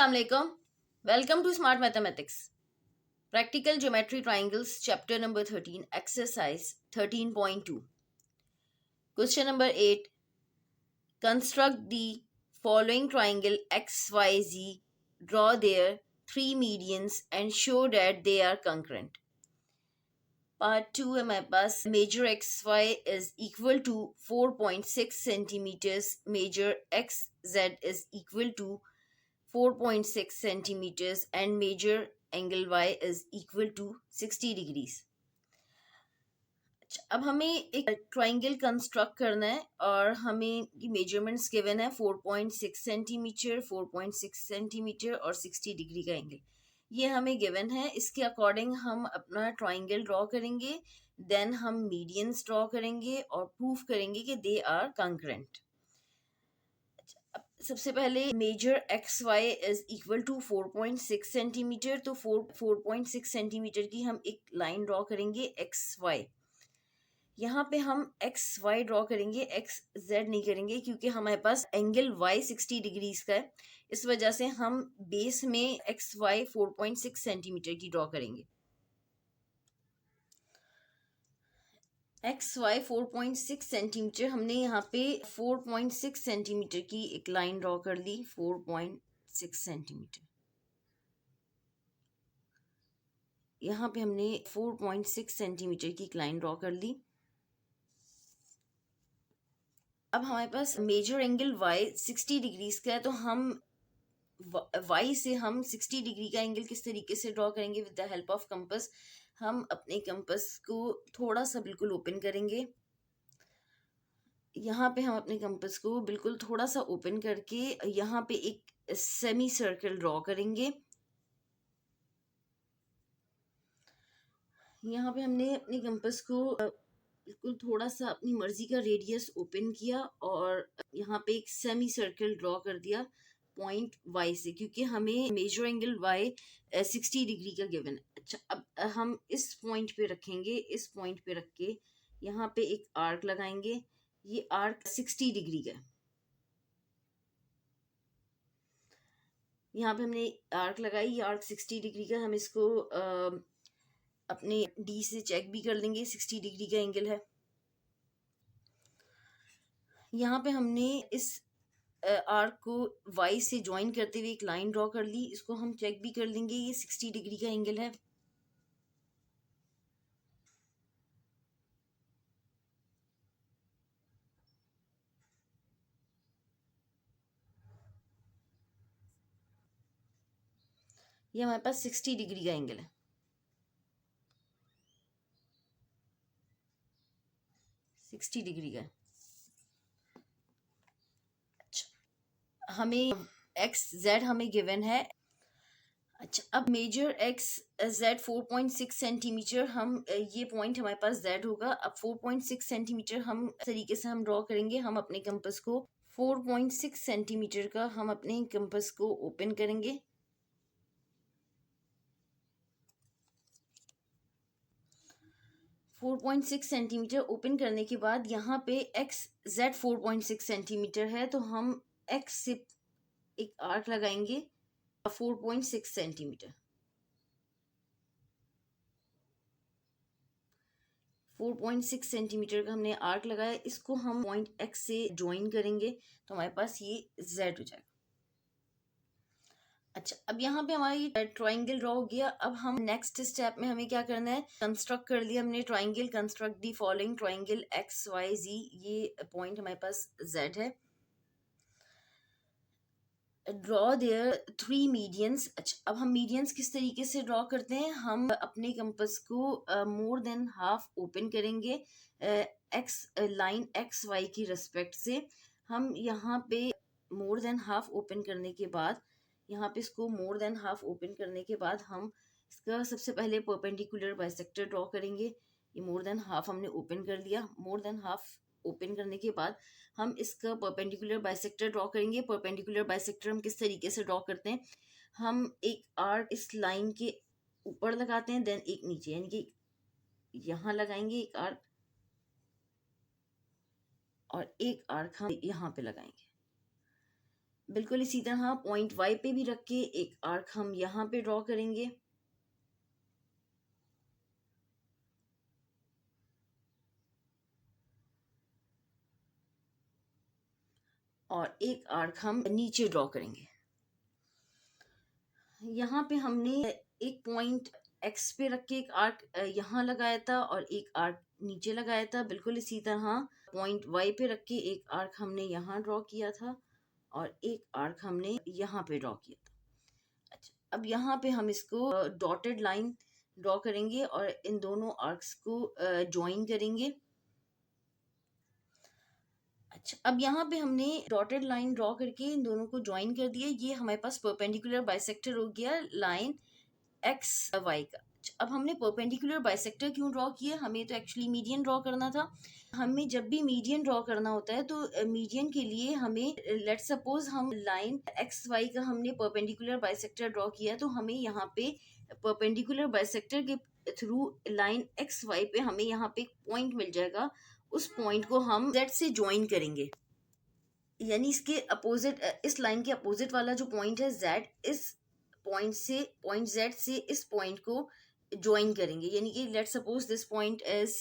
Assalamu alaikum. Welcome to Smart Mathematics. Practical Geometry Triangles, Chapter number 13, Exercise 13.2. Question number 8. Construct the following triangle XYZ. Draw their three medians and show that they are congruent. Part 2 है हमारे पास. Measure XY is equal to 4.6 centimeters. Measure XZ is equal to 4.6 centimeters and measure angle Y is equal to 60 degrees. अब हमें एक triangle construct करना है और हमें की मेजरमेंट्स गिवन है 4.6 सेंटीमीटर, 4.6 सेंटीमीटर और 60 डिग्री का एंगल. ये हमें गिवन है. इसके अकॉर्डिंग हम अपना ट्राइंगल ड्रॉ करेंगे. देन हम मीडियंस ड्रॉ करेंगे और प्रूफ करेंगे कि दे आर कॉन्ग्रुएंट. सबसे पहले measure X Y is equal to 4.6 centimetre. तो 4.6 सेंटीमीटर की हम एक लाइन ड्रॉ करेंगे एक्स वाई. यहाँ पे हम एक्स वाई ड्रॉ करेंगे, एक्स जेड नहीं करेंगे क्योंकि हमारे पास एंगल वाई 60 डिग्रीज का है. इस वजह से हम बेस में एक्स वाई 4.6 सेंटीमीटर की ड्रॉ करेंगे. X Y 4.6 centimetre. हमने यहाँ पे 4.6 सेंटीमीटर की एक लाइन ड्रॉ कर ली. 4.6 सेंटीमीटर. यहाँ पे हमने 4.6 सेंटीमीटर की एक लाइन ड्रॉ कर ली. अब हमारे पास मेजर एंगल वाई 60 डिग्रीज का है. तो हम वाई से हम 60 डिग्री का एंगल किस तरीके से ड्रॉ करेंगे? With the help of compass. हम अपने कंपास को थोड़ा सा बिल्कुल ओपन करेंगे. यहाँ पे हम अपने कंपास को बिल्कुल थोड़ा सा ओपन करके यहाँ पे एक सेमी सर्कल ड्रॉ करेंगे. यहाँ पे हमने अपने कंपास को बिल्कुल थोड़ा सा अपनी मर्जी का रेडियस ओपन किया और यहाँ पे एक सेमी सर्कल ड्रॉ कर दिया पॉइंट वाई से, क्योंकि हमें मेजर एंगल वाई 60 डिग्री का गिवन है. अच्छा, अब हम इस पॉइंट पे रखेंगे. इस पॉइंट पे रख के यहाँ पे एक आर्क लगाएंगे. ये आर्क 60 डिग्री का है. यहाँ पे हमने आर्क लगाई. ये आर्क 60 डिग्री का. हम इसको अपने डी से चेक भी कर लेंगे. 60 डिग्री का एंगल है. यहाँ पे हमने इस आर्क को वाई से ज्वाइन करते हुए एक लाइन ड्रॉ कर ली. इसको हम चेक भी कर लेंगे. ये 60 डिग्री का एंगल है. ये हमारे पास 60 डिग्री का एंगल है. सिक्सटी डिग्री का. अच्छा, हमें एक्स जेड हमें गिवन है. अच्छा, अब मेजर एक्स जेड 4.6 सेंटीमीटर. हम ये पॉइंट हमारे पास जेड होगा. अब 4.6 सेंटीमीटर हम इस तरीके से हम ड्रॉ करेंगे. हम अपने कंपास को 4.6 सेंटीमीटर का हम अपने कंपास को ओपन करेंगे. फोर 4.6 सेंटीमीटर ओपन करने के बाद यहाँ पे एक्स जेड 4.6 सेंटीमीटर है. तो हम एक्स से एक आर्क लगाएंगे 4.6 सेंटीमीटर. 4.6 सेंटीमीटर का हमने आर्क लगाया. इसको हम पॉइंट एक्स से ज्वाइन करेंगे तो हमारे पास ये जेड हो जाएगा. अच्छा, अब यहाँ पे हमारी ट्राइंगल ड्रॉ हो गया. अब हम नेक्स्ट स्टेप में हमें क्या करना है? कंस्ट्रक्ट कर लिया हमने triangle. Construct the following triangle X Y Z. ये पॉइंट हमारे पास जेड है. Draw there three medians. अच्छा, अब हम मीडियंस किस तरीके से ड्रॉ करते हैं? हम अपने कंपास को मोर देन हाफ ओपन करेंगे एक्स लाइन एक्स वाई की रिस्पेक्ट से. हम यहाँ पे मोर देन हाफ ओपन करने के बाद यहाँ पे इसको मोर देन हाफ ओपन करने के बाद हम इसका सबसे पहले परपेंडिकुलर बाइसेक्टर ड्रॉ करेंगे. ये मोर देन हाफ हमने ओपन कर लिया. मोर देन हाफ ओपन करने के बाद हम इसका परपेंडिकुलर बाइसेक्टर ड्रॉ करेंगे. परपेंडिकुलर बाइसेक्टर हम किस तरीके से ड्रॉ करते हैं? हम एक आर्क इस लाइन के ऊपर लगाते हैं, देन एक नीचे, यानी कि यहाँ लगाएंगे एक आर्क और एक आर्क हम यहाँ पे लगाएंगे. बिल्कुल इसी तरह पॉइंट वाई पे भी रख के एक आर्क हम यहाँ पे ड्रॉ करेंगे। और एक आर्क हम नीचे ड्रॉ करेंगे। यहाँ पे हमने एक पॉइंट एक्स पे रख के एक आर्क यहाँ लगाया था और एक आर्क नीचे लगाया था। बिल्कुल इसी तरह पॉइंट वाई पे रख के एक आर्क हमने यहाँ ड्रॉ किया था और एक आर्क हमने यहाँ पे ड्रॉ किया था। अच्छा, अब यहाँ पे हम इसको डॉटेड लाइन ड्रॉ करेंगे और इन दोनों आर्क्स को ज्वाइन करेंगे। अच्छा, अब यहाँ पे हमने डॉटेड लाइन ड्रॉ करके इन दोनों को ज्वाइन कर दिया। ये हमारे पास परपेंडिकुलर बाइसेक्टर हो गया लाइन एक्स वाई का। अब हमने परपेंडिकुलर बाइसेक्टर क्यों ड्रॉ किया? हमें तो एक्चुअली मीडियन ड्रॉ करना था। हमें जब भी मीडियन ड्रॉ करना होता है तो मीडियन के लिए हमें लेट सपोज हम लाइन एक्स वाई का हमने परपेंडिकुलर बाइसेक्टर ड्रॉ किया, तो हमें यहाँ पे परपेंडिकुलर बाइसेक्टर के थ्रू लाइन एक्स वाई पे हमें यहाँ पे एक पॉइंट मिल जाएगा। उस पॉइंट को हम जेड से ज्वाइन करेंगे, यानी इसके अपोजिट, इस लाइन के अपोजिट वाला जो पॉइंट है जेड, इस पॉइंट से, पॉइंट जेड से इस पॉइंट को ज्वाइन करेंगे। यानी कि late suppose this point is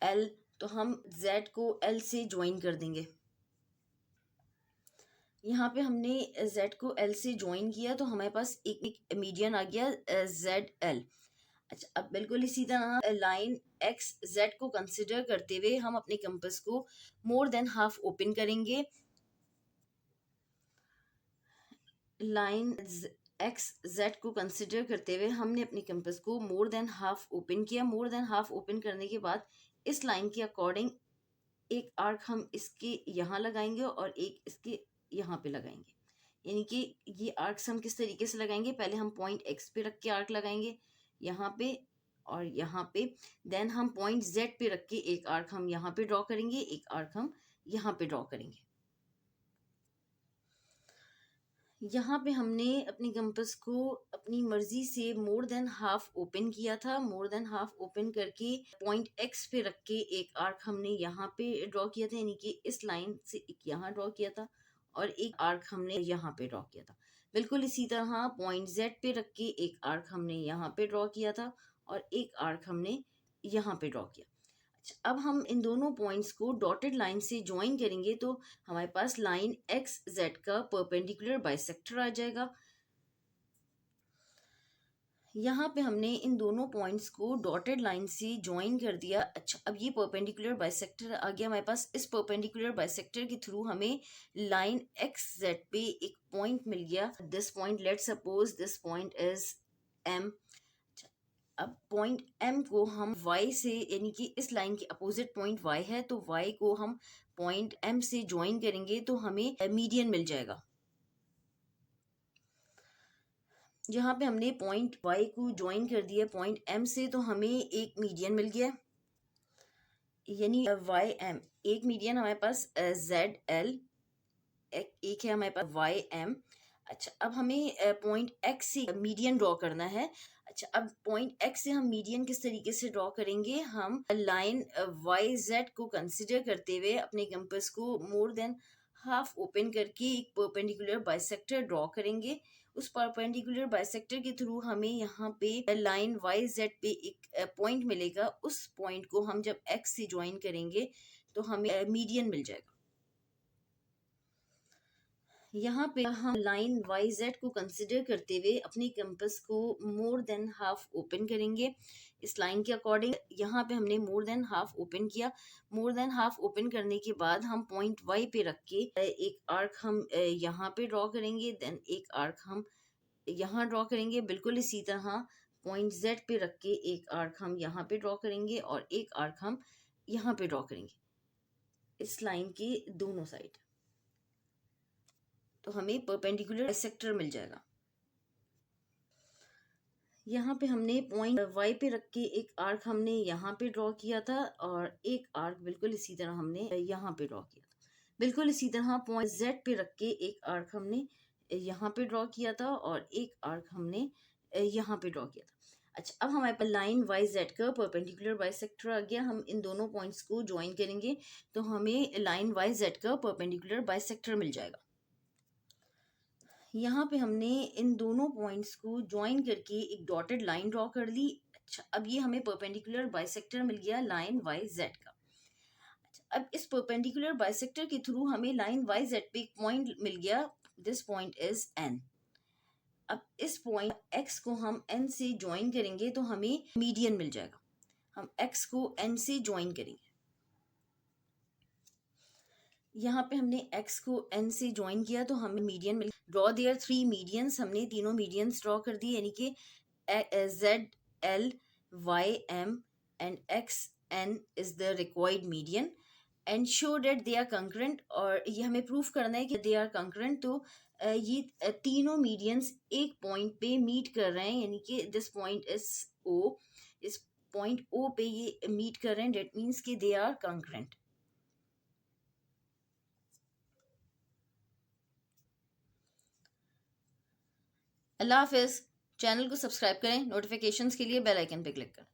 L, तो हम जेड को एल से ज्वाइन कर देंगे। यहाँ पे हमने जेड को एल से ज्वाइन किया तो हमारे पास एक मीडियन आ गया जेड एल। अच्छा, अब बिल्कुल इसी तरह लाइन एक्स जेड को कंसिडर करते हुए हम अपने कंपास को मोर देन हाफ ओपन करेंगे। लाइन एक्स जेड को कंसिडर करते हुए हमने अपने कंपास को मोर देन हाफ ओपन किया। मोर देन हाफ ओपन करने के बाद इस लाइन के अकॉर्डिंग एक आर्क हम इसके यहाँ लगाएंगे और एक इसके यहाँ पे लगाएंगे। यानी कि ये आर्क्स हम किस तरीके से लगाएंगे? पहले हम पॉइंट एक्स पे रख के आर्क लगाएंगे यहाँ पे और यहाँ पे, देन हम पॉइंट जेड पे रख के एक आर्क हम यहाँ पे ड्रॉ करेंगे, एक आर्क हम यहाँ पे ड्रॉ करेंगे। यहाँ पे हमने अपनी कंपास को अपनी मर्जी से मोर देन हाफ ओपन किया था। मोर देन हाफ ओपन करके पॉइंट एक्स पे रख के एक आर्क हमने यहाँ पे ड्रॉ किया था, यानी कि इस लाइन से एक यहाँ ड्रॉ किया था और एक आर्क हमने यहाँ पे ड्रॉ किया था। बिल्कुल इसी तरह पॉइंट जेड पे रख के एक आर्क हमने यहाँ पे ड्रॉ किया था और एक आर्क हमने यहाँ पे ड्रॉ किया। अच्छा, अब हम इन दोनों पॉइंट्स को डॉटेड लाइन से ज्वाइन करेंगे तो हमारे पास लाइन एक्स जेड का परपेंडिकुलर बाइसेक्टर आ जाएगा। यहाँ पे हमने इन दोनों पॉइंट्स को डॉटेड लाइन से ज्वाइन कर दिया। अच्छा, अब ये परपेंडिकुलर बाइसेक्टर आ गया हमारे पास। इस परपेंडिकुलर बाइसेक्टर के थ्रू हमें लाइन एक्स जेड पे एक पॉइंट मिल गया। This point, let suppose this point is M. अब पॉइंट एम को हम y से, यानी कि इस लाइन के अपोजिट पॉइंट y है तो y को हम पॉइंट एम से ज्वाइन करेंगे तो हमें मीडियन मिल जाएगा। जहाँ पे हमने पॉइंट y को ज्वाइन कर दिया पॉइंट m से तो हमें एक मीडियन मिल गया, यानी y m। एक मीडियन हमारे पास z l, एक है हमारे पास y m। अच्छा, अब हमें पॉइंट x से मीडियन ड्रॉ करना है। अच्छा, अब पॉइंट x से हम मीडियन किस तरीके से ड्रॉ करेंगे? हम लाइन वाई जेड को कंसिडर करते हुए अपने कंपास को मोर देन हाफ ओपन करके एक परपेंडिकुलर बाइसेक्टर ड्रॉ करेंगे। उस परपेंडिकुलर बाइसेक्टर के थ्रू हमें यहाँ पे लाइन वाई जेड पे एक पॉइंट मिलेगा। उस पॉइंट को हम जब x से ज्वाइन करेंगे तो हमें मीडियन मिल जाएगा। यहाँ पे हम लाइन वाई जेड को कंसिडर करते हुए अपनी कंपास को मोर देन हाफ ओपन करेंगे इस लाइन के अकॉर्डिंग। यहाँ पे हमने मोर देन हाफ ओपन किया। मोर देन हाफ ओपन करने के बाद हम पॉइंट वाई पे रख के एक आर्क हम यहाँ पे ड्रॉ करेंगे, देन एक आर्क हम यहाँ ड्रॉ करेंगे। बिल्कुल इसी तरह पॉइंट जेड पे रख के एक आर्क हम यहाँ पे ड्रॉ करेंगे और एक आर्क हम यहाँ पे ड्रॉ करेंगे इस लाइन के दोनों साइड, तो हमें परपेंडिकुलर बाइसेक्टर मिल जाएगा। यहाँ पे हमने पॉइंट वाई पे रख के एक आर्क हमने यहाँ पे ड्रॉ किया था और एक आर्क बिल्कुल इसी तरह हमने यहाँ पे ड्रॉ किया था। बिल्कुल इसी तरह पॉइंट जेड पे रख के एक आर्क हमने यहाँ पे ड्रॉ किया था और एक आर्क हमने यहाँ पे ड्रॉ किया था। अच्छा, अब हमारे पास लाइन वाई जेड का परपेंडिकुलर बाइसेक्टर आ गया। हम इन दोनों पॉइंट्स को ज्वाइन करेंगे तो हमें लाइन वाई जेड का परपेंडिकुलर बाइसेक्टर मिल जाएगा। यहाँ पे हमने इन दोनों पॉइंट्स को ज्वाइन करके एक डॉटेड लाइन ड्रॉ कर ली। अच्छा, अब ये हमें परपेंडिकुलर बाइसेक्टर मिल गया लाइन वाई जेड का। अच्छा, अब इस परपेंडिकुलर बाइसेक्टर के थ्रू हमें लाइन वाई जेड पे एक पॉइंट मिल गया, दिस पॉइंट इज एन। अब इस पॉइंट एक्स को हम एन से ज्वाइन करेंगे तो हमें मीडियन मिल जाएगा। हम एक्स को एन से ज्वाइन करेंगे, यहाँ पे हमने x को n से ज्वाइन किया तो हमें मीडियन मिल। ड्रॉ देयर थ्री मीडियंस, हमने तीनों मीडियंस ड्रॉ कर दिए, यानी कि z l y m and x n is the required median and show that they are concurrent. और ये हमें प्रूफ करना है कि दे आर कंकरेंट। तो ये तीनों मीडियंस एक पॉइंट पे मीट कर रहे हैं, यानी कि दिस पॉइंट इज o, इस पॉइंट o पे ये मीट कर रहे हैं, डेट मीन्स कि दे आर कंकरेंट। अल्लाह हाफिज़। चैनल को सब्सक्राइब करें, नोटिफिकेशंस के लिए बेल आइकन पे क्लिक करें।